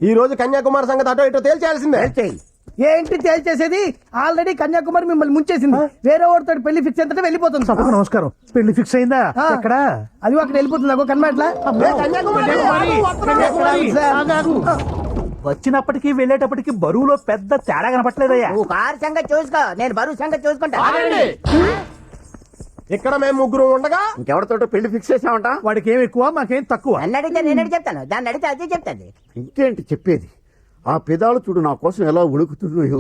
ఈ రోజు కన్యాకుమారి సంగతి అటో ఇటో తేల్చేయాల్సిందే. ఏంటి తేల్చేసేది? ఆల్రెడీ కన్యాకుమారి మిమ్మల్ని ముంచేసింది. వేరే వాడితో పెళ్లి ఫిక్స్ అయితే వెళ్ళిపోతుంది. సభకు నమస్కారం. పెళ్లి ఫిక్స్ అయిందా? ఎక్కడ? అది అక్కడ వెళ్ళిపోతుంది. నాకు కనబడట్లా. వచ్చినప్పటికి వెళ్ళేటప్పటికి బరువులో పెద్ద తేడా కనపట్లేదయ్యా. నువ్వు కారు సంగతి చూసుకో, నేను బరువు సంగతి చూసుకుంటా. ఇక్కడ మేము ముగ్గురు ఉండగా ఇంకెవరితో పెళ్లి ఫిక్స్ చేసామంట. వాడికి ఏం ఎక్కువ, మాకేం తక్కువ. నన్ను అడిగితే నేను చెప్తాను, దాన్ని అడిగితే అదే చెప్తాది. ఇంకేంటి చెప్పేది? ఆ పెదాలు చూడు నా కోసం ఎలా ఉణుకుతున్నాయో.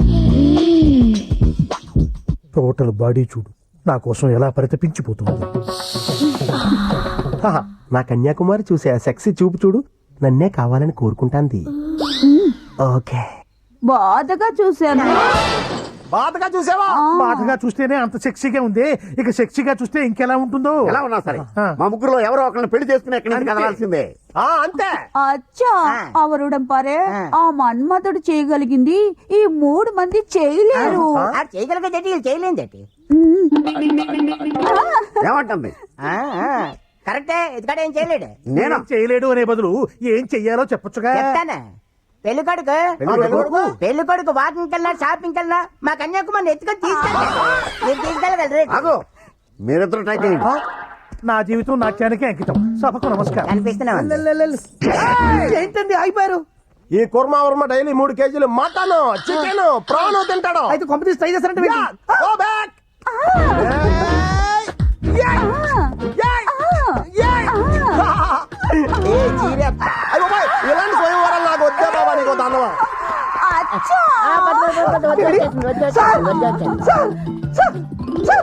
టోటల్ బాడీ చూడు నా కోసం ఎలా పరితపించిపోతుంది. ఆహా, నా కన్యాకుమారి చూసే ఆ సెక్సీ చూపు చూడు, నన్నే కావాలని కోరుకుంటాంది. ఓకే. బాధగా చూశాను. బాధగా చూసావా? బాధగా చూస్తేనే అంత సెక్సీగా ఉంది, ఇక సెక్సీగా చూస్తే ఇంకెలా ఉంటుందో. ఎలా ఉన్నా సరే మా ముగ్గురులో ఎవరో ఒకరిని పెళ్లి చేసుకుని ఎక్కడి నుంచి కదలాల్సిందే. అంతే. అచ్చా అవరుడం పరే ఆ మన్మథుడు చేయగలిగింది ఈ 3 మంది చేయలేరు. ఆడు చేయగలిగేది చేయలేందేటి. ఏమంటుంది? కరెక్టే, ఎందుకంటే ఏం చేయలేడు. నేను చేయలేడు అనే బదులు ఏం చెయ్యాలో చెప్పొచ్చుగా. చెప్తానా? పెళ్లి కొడుకు వాకింగ్ కన్నా షాపింగ్ కన్నా మా కన్యాకుమారిని ఎత్తుకొని తీసుకెళ్ళగలరు. ఆగు, మీరిద్దరు ట్రై చేయండి. నా జీవితం నాట్యానికి అంకితం. సభకు నమస్కారం. ఏంటండి అయిపోయారు? ఈ కుర్మా వర్మ డైలీ 3 కేజీలు మటన్, చికెన్, ప్రాన్ తింటాడు. అయితే కొంపతీసి ట్రై చేస్తారంటే Go back. ఇలాంటి స్వయంవరాలు నాకు వద్దే బాబా, నీకు దండవా. అచ్చా